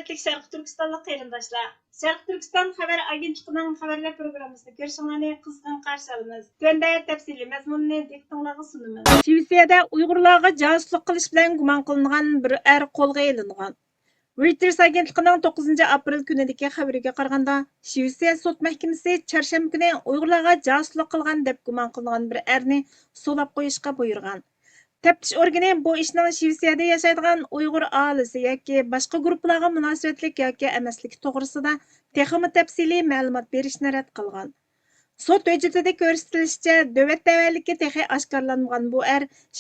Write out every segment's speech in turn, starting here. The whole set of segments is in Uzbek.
Hürmetlik Şərq Türkistanlı qarindaşlar. Şərq Türkistan xəbər agentliğinin xəbərlər proqramısını görüşünüzü qızğın qarşı alırıq. Töndə təfsili məzmununu diqqətinizə sunumuz. Şvetsiyada Uyğurlarga casusluk qilish bilan gumon qilingan bir qo'lga olingan. Reuters agentliğinin 9 aprel günüdeki xəbəriga qaraganda, Şvetsiya sud mahkamasi çarşamba kuni Uyğurlarga casusluk qilgan deb gumon qilingan bir erni so'lab qo'yishga buyurgan. Təftiş organi bu işning Şvetsiyada yaşaydigan Uyg'ur ailesi yoki boshqa guruhlarga munosabatlik yoki emasligi to'g'risida texmi tafsiliy ma'lumot berishni rad qilgan. Sud hujjatida ko'rsatilishicha, davlat tavalligi texi oshkorlanmagan bu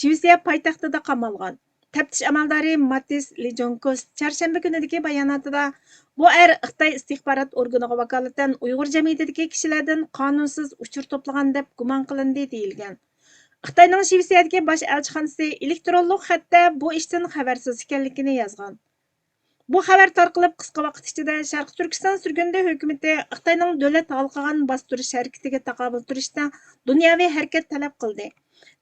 Shvetsiya poytaxtida qamalgan. Təftiş amaldori Mattis Lijonkos çarşamba kunidagi bayonotida bu Xitoy istixborot organiga vakolatan Uyg'ur jamiyatidagi kishilardan qonunsiz uchur to'plagan deb gumon qilindi deyilgan. Xitoyning Shvetsiyadagi bosh elchixonasi elektronlik xatda bu ishdan xabarsiz ekanligini yozgan. Bu xabar tarqalib qisqa vaqt ichida Sharq Turkiston surgunda hukumati Xitoyning davlat halqagan bostirish harakatiga taqobil turishda dunyoviy harakat talab qildi.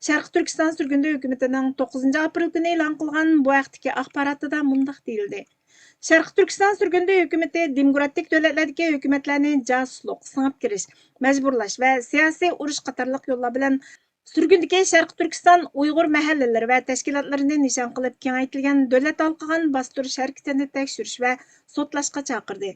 Sharq Turkiston surgunda hukumatining 9 aprel kuni e'lon qilgan bu haqdagi axborotida mundaq deyildi. Sharq Turkiston surgunda hukumati demokratik davlatlardagi hukumatlarni jasusluk, singib kirish, majburlash va siyosiy urush qatorliq yo'llar bilan Surgundagi Sharq Turkiston Uyg'ur mahallalari va tashkilotlarini nishon qilib kengaytirilgan davlat halqagan bostirish harakatini tekshirish va sotlashga chaqirdi.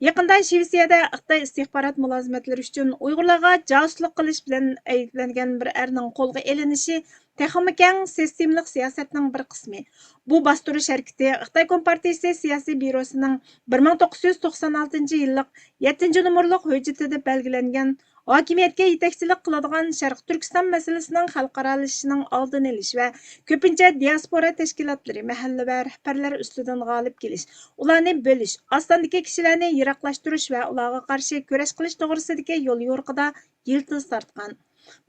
Yaqinda Shvetsiyada Xitoy istixborot mulozimatlari uchun Uyg'urlarga jasusluk qilish bilan ayblangan bir erning qo'lga olinishi texmi keng sistemlik siyosatning bir qismi. Bu bostirish harakati Xitoy Kompartiyasi siyosiy byurosining 1996-yillik 7-nomerlik hujjatida belgilangan hokimiyatga yetakchilik qiladigan Sharq Turkiston masalasining xalqaralashishning oldini olish va ko'pincha diaspora tashkilotlari, mahalla va rahbarlar ustidan g'olib kelish, ularni bo'lish, ostondagi kishilarni yiroqlashtirish va ularga qarshi kurash qilish to'g'risidagi yo'l yo'riqida yildiz tortgan.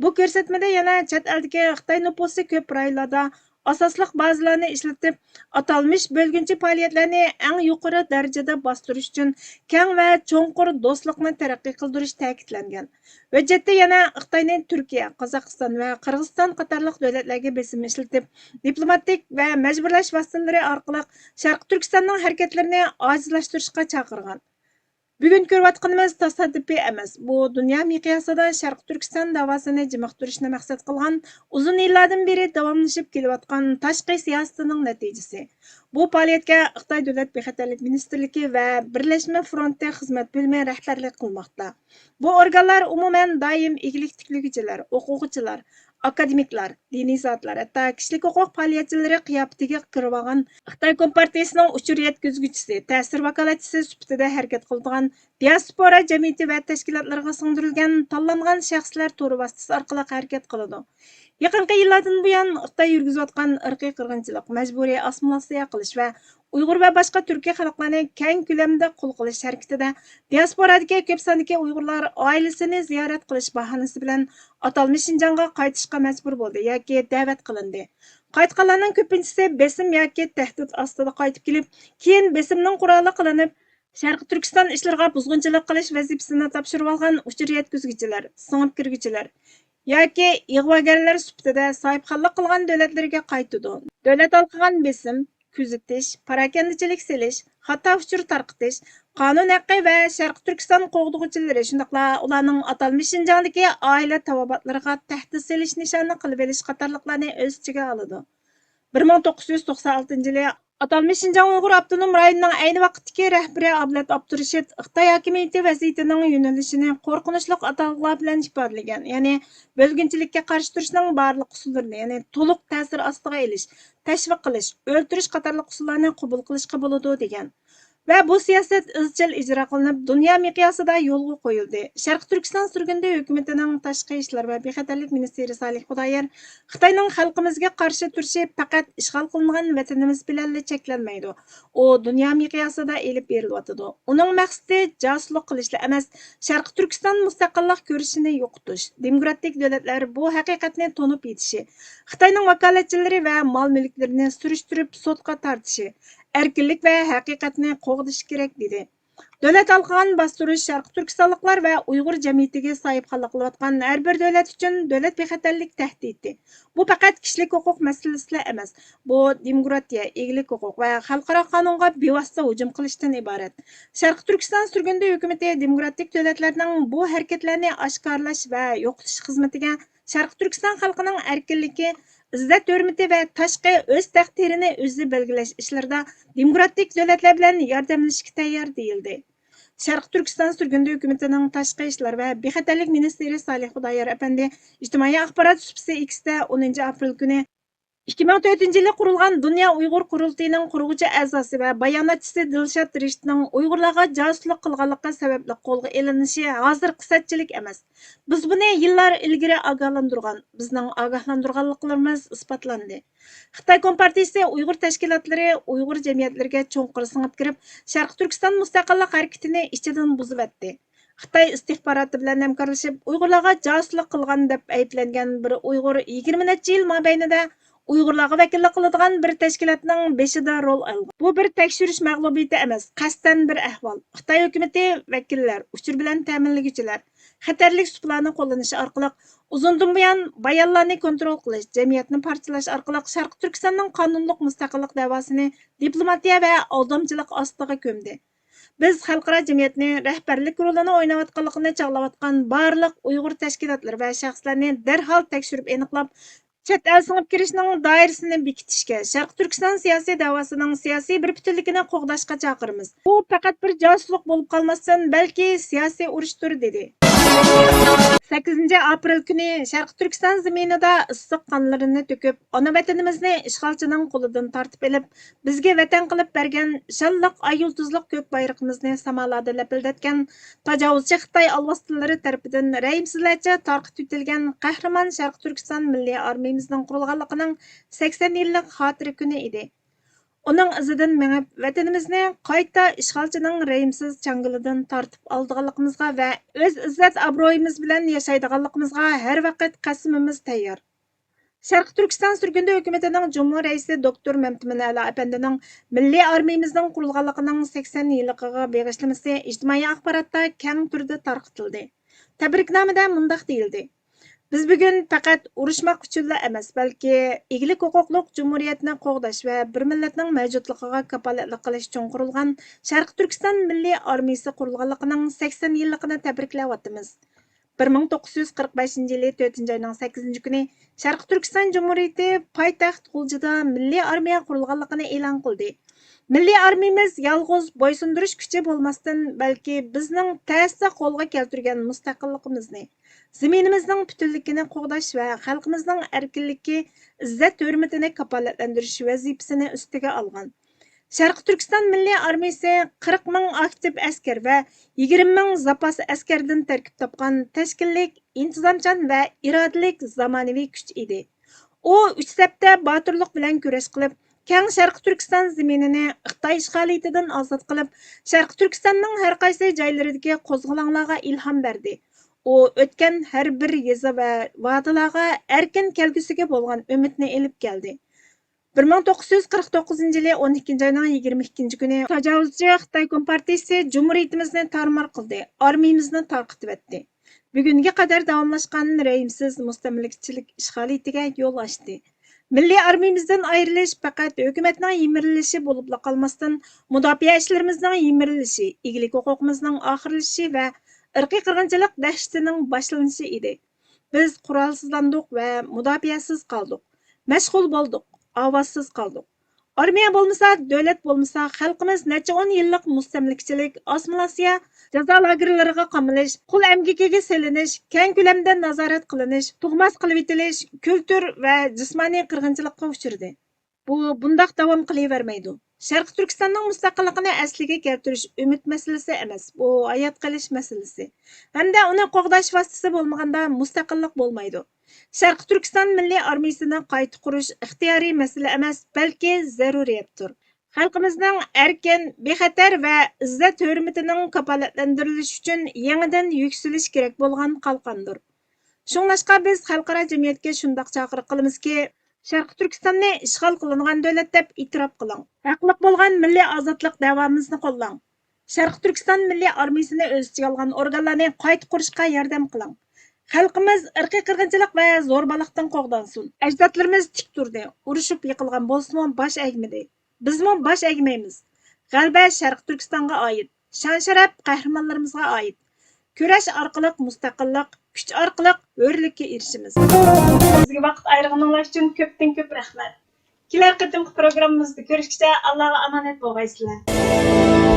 Bu ko'rsatmada yana chet eldagi Xitoy nufusi ko'p rayonlarda asosliq bazalarni ishlatib, atalmish bo'lgunchi faoliyatlarni eng yuqori darajada bostirish uchun keng va cho'nqur do'stlikni taraqqiy qildirish ta'kidlangan. Hujjatda yana Xitoyning Turkiya, Qozog'iston va Qirg'iziston qatorliq davlatlarga besim ishlatib, diplomatik va majburlash vositalari orqali Sharq Turkistonning harakatlarini ojizlashtirishga chaqirgan. Bugun ko'rayotganimiz tasodifiy emas. Bu dunyo miqyosida Sharq Turkiston davosini jimoqtirishni maqsad qilgan, uzun yillardan beri davomlashib kelayotgan tashqi siyosatining natijasi. Bu faoliyatga Xitoy Davlat bexatarlik ministrligi va Birlashma fronti xizmat bo'limi rahbarlik qilmoqda. Bu organlar umuman doim egalik tiklaguvchilar, o'quvchilar, akademiklar, diniy zotlar, hatto kishilik huquq faoliyatchilari qiyofatiga kirib olgan Xitoy Kompartiyasining uchur yetkazuvchisi, ta'sir vakolatchisi sifatida harakat qiladigan diaspora jamiyati va tashkilotlarga singdirilgan tanlangan shaxslar to'ri vositasi orqali harakat qiladi. Yaqinqi yillardan buyon Xitoy yurgizayotgan irqiy qirg'inchilik, majburiy assimilyatsiya qilish va Uyg'ur va boshqa turkiy xalqlarni keng ko'lamda qul qilish harakatida diasporadagi ko'p sondagi Uyg'urlar oilasini ziyorat qilish bahonasi bilan atalmish Shinjonga qaytishga majbur bo'ldi yoki da'vat qilindi. Qaytganlarning ko'pinchisi besim yoki tahdid ostida qaytib kelib, keyin besimning quroli qilinib, Sharq Turkiston ishlariga buzg'unchilik qilish vazifasini topshirib olgan uchur yetkazuvchilar, singib kirguvchilar yoki ig'vogarlar sifatida sohibxonlik qilgan davlatlarga qaytadi. Davlat olqigan besim, kuzatish, parakandichilik selish, xato uchur tarqitish, qonun haqqi va Sharq Turkiston qo'g'dug'uvchilari, shundaqla ularning atalmish Shinjondagi oila tavobatlariga tahdid selish nishoni qilib olish qatorliqlarni o'z ichiga oladi. 1996-yili atalmish Shinjon Uyg'ur Avtonom rayonining ayni vaqtdagi rahbari Ablat Abdurashid Xitoy hokimiyati vaziyatining yo'nalishini qo'rqinchli atalg'ular bilan ifodalagan. Ya'ni bo'lginchilikka qarshi turishning barliq usullarini, ya'ni to'liq ta'sir ostiga olish, tashviq qilish, o'ltirish qatorliq usullarni qabul qilishga bo'ladi degan. Va bu siyosat izchil ijro qilinib, dunyo miqyosida yo'lga qo'yildi. Sharq Turkiston surgunda hukumatining tashqi ishlar va bexatarlik ministri Salih Xudoyer Xitoyning xalqimizga qarshi turishi faqat ishg'ol qilingan vatanimiz bilan cheklanmaydi. U dunyo miqyosida elib berilyotidi. Uning maqsadi jasusluk qilishla emas, Sharq Turkiston mustaqillik ko'rishini yo'qotish. Demokratik davlatlar bu haqiqatni to'nib yetishi, Xitoyning vakolatchilari va mol-mulklarini surishtirib sudga tortishi, erkinlik va haqiqatni qo'g'dish kerak dedi. Dövlət halkıgan bastırış Şərqi Türkistanlıqlar və Uyğur cəmiyyətiga sahibxanlıq qılayotgan hər bir dövlət üçün dövlət bexatarlik təhdidi. Bu faqat kişilik hüquq məsələsilə emas. Bu demokratiya, eglik hüquq və xalqaro qanunga bevosita hücum qilishdan iborat. Şərqi Türkistan sürgündə hökuməti demokratik dövlətlərning bu hərəkətlərini oshkorlash və yo'qotish xizmatiga Şərqi Türkistan xalqining erkinligi, izzat hurmati va tashqi o'z taqdirini o'zi belgilash ishlarida demokratik davlatlar bilan yordamlashishga tayyor deyildi. Şərqi Türkistan sürgündə hökumətinin tashqi ishlar və bexatarlik ministri Salih Xudoyor apandi ijtimoiy axborot supsi X'da 10 aprel kuni 2004 yılı qurulğan Dünya Uyğur Qurultayının qurğucu əzası və bayanatçısı Dilşat Rişitning Uyğurlarga jasusluq qilganligi sababli qo'lga ilinishi hozirgi satchilik emas. Biz buni yillar ilgari ogohlantirgan, bizning ogohlantirganliklarimiz isbotlandi. Xitoy Kompartiyasi Uyğur tashkilotlari Uyğur jamiyatlariga cho'nqir singib kirib, Sharq Turkiston mustaqillik harakatini ichidan buzib etdi. Xitoy istihbaroti bilan hamkorlashib, Uyğurlarga jasusluq qilgan deb ayblangan bir Uyğur 20 necha yil mobaynida Uyg'urlarga vakillik qiladigan bir tashkilotning beshida rol olgan. Bu bir tekshirish mag'lubiyati emas, qasddan bir ahvol. Xitoy hukumatı vakillar, uchur bilan ta'minlaguvchilar xatarlik uslularni qo'llanishi orqali uzundan buyon bayonlarni kontrol qilish, jamiyatni parchalash orqali Sharq Turkistonning qonunliq mustaqillik da'vosini diplomatiya va aldamchilik ostiga ko'mdi. Biz xalqaro jamiyatni rahbarlik rolini o'ynayotganligini chog'layotgan barliq Uyg'ur tashkilotlari va shaxslarni darhol tekshirib aniqlab, chet el singib kirishning doirasini bekitishga, Sharq Turkiston siyosiy davosining siyosiy bir butunligini qo'g'dashga chaqiramiz. Bu faqat bir josuslik bo'lib qolmasdan, balki siyosiy urushdir, dedi. 8 aprel kuni Sharq Turkiston zaminida issiq qonlarini to'kib, ona vatanimizni ishg'olchining qo'lidan tortib olib, bizga vatan qilib bergan shonliq ay yulduzliq ko'k bayrog'imizni samolarda lapildatgan tajovuzchi Xitoy alvostilari tarafidan rayimsizlarcha tarqitib etilgan qahramon Sharq Turkiston milliy armiyamizning qurilganligining 80 yillik xotira kuni edi. Onun izidan mengib, vatanimizni qayta ishg'olchining rayimsiz changilidan tortib oldiganligimizga va o'z izzat obro'yimiz bilan yashaydiganligimizga har vaqt qasamimiz tayyor. Sharq Turkiston sürgündə hökumətinin Cumhur Reisi Doktor Məmtimin Əla əpəndining milliy armiyamizning qurilganligining 80 yilligiga bag'ishlaması ijtimoiy axborotda keng turda tarqatildi. Tabriknomada mundaq deyildi: Biz bugun faqat urushmoq uchunla emas, balki eglik huquqliq jumhuriyatni qo'g'dash va bir millatning mavjudligiga kafolatlik qilish uchun qurilgan Sharq Turkiston milliy armiyasi qurilganligining 80 yilligini tabriklayapmiz. 1945 yili 4 oyning 8 kuni Sharq Turkiston Jumhuriyati poytaxt G'uljida milliy armiya qurilganligini e'lon qildi. Milliy armiyamiz yolg'iz bo'ysundirish kuchi bo'lmasdan, balki bizning ta'sda qo'lga keltirgan mustaqilligimizni, zaminimizning butunligini qo'g'dash va xalqimizning erkinligi, izzat hurmatini kafolatlantirish vazifasini ustiga olgan. Sharq Turkiston milliy armiyasi 40 ming aktiv askar va 20 ming zapas askardan tarkib topgan tashkillik, intizomchan va irodalik zamonaviy kuch edi. U 3 safda botirlik bilan kurash qilib, keng Sharq Turkiston zaminini Xitoy ishg'oliyatidan ozod qilib, Sharq Turkistonning har qaysi joylaridagi qo'zg'olonlarga ilhom berdi. U o'tgan har bir yeza va vodilarga erkin kelgusiga bo'lgan umidni elib keldi. 1949 yili 12 oyning 22 kuni tajovuzchi Xitoy Kompartiyasi Jumhuriyatimizni tarmar qildi, armiyamizni tarqitib etdi. Bugunga qadar davomlashgan rayimsiz mustamlikachilik ishg'oliyatiga yo'l ochdi. Milliy armiyamizdan ayrilish faqat hukumatning yimirilishi bo'lib qolmasdan, mudofaa ishlarimizning yimirilishi, eglik huquqimizning oxirlashishi va irqiy qirg'inchilik dahshatining boshlanishi edi. Biz qurolsizlandik va mudofaasiz qoldik. Mashg'ul bo'ldik, ovozsiz qoldik. Armiya bo'lmasa, davlat bo'lmasa, xalqimiz necha 10 yillik mustamlikachilik, osmolasiya, jazo lagerlariga qamalish, qul amgikiga selinish, keng ko'lamda nazorat qilinish, tug'mas qilib etilish, kultur va jismoniy qirg'inchilikqa uchirdi. Bu bundaq davom qilavermaydi. Sharq Turkistonning mustaqilligini asliga keltirish umid masalasi emas, bu hayot qilish masalasi. Hamda uni qo'g'dash vositasi bo'lmaganda mustaqillik bo'lmaydi. Sharq Turkiston milliy armiyasini qayta qurish ixtiyoriy masala emas, balki zaruriyatdir. Xalqimizning erkin, bexatar va izzat hurmatining kafolatlantirilishi uchun yangidan yuksalish kerak bo'lgan qalqondir. Shunglashqa biz xalqaro jamiyatga shundoq chaqiriq qilamizki, Sharq Turkistonni ishg'ol qilingan davlat deb e'tirof qiling. Haqliq bo'lgan milliy ozodlik da'vomizni qo'llang. Sharq Turkiston milliy armiyasini o'z ichiga olgan organlarni qayta qurishga yordam qiling. Xalqimiz irqiy qirg'inchilik va zo'rbalikdan qo'g'dansin. Ajdodlarimiz tik turdi, urushib yiqilgan bo'lsa-mu bosh egmadi. Bizmi bosh egmaymiz. G'alaba Sharq Turkistonga oid, shon-sharaf qahramonlarimizga oid. Kurash orqali mustaqillik, kuch orqali hurlikka erishimiz. Bizga vaqt ayirganingiz uchun ko'pdan-ko'p rahmat. Kelar qatimki programmamizda ko'rishguncha Allohga omonat bo'lgaysizlar.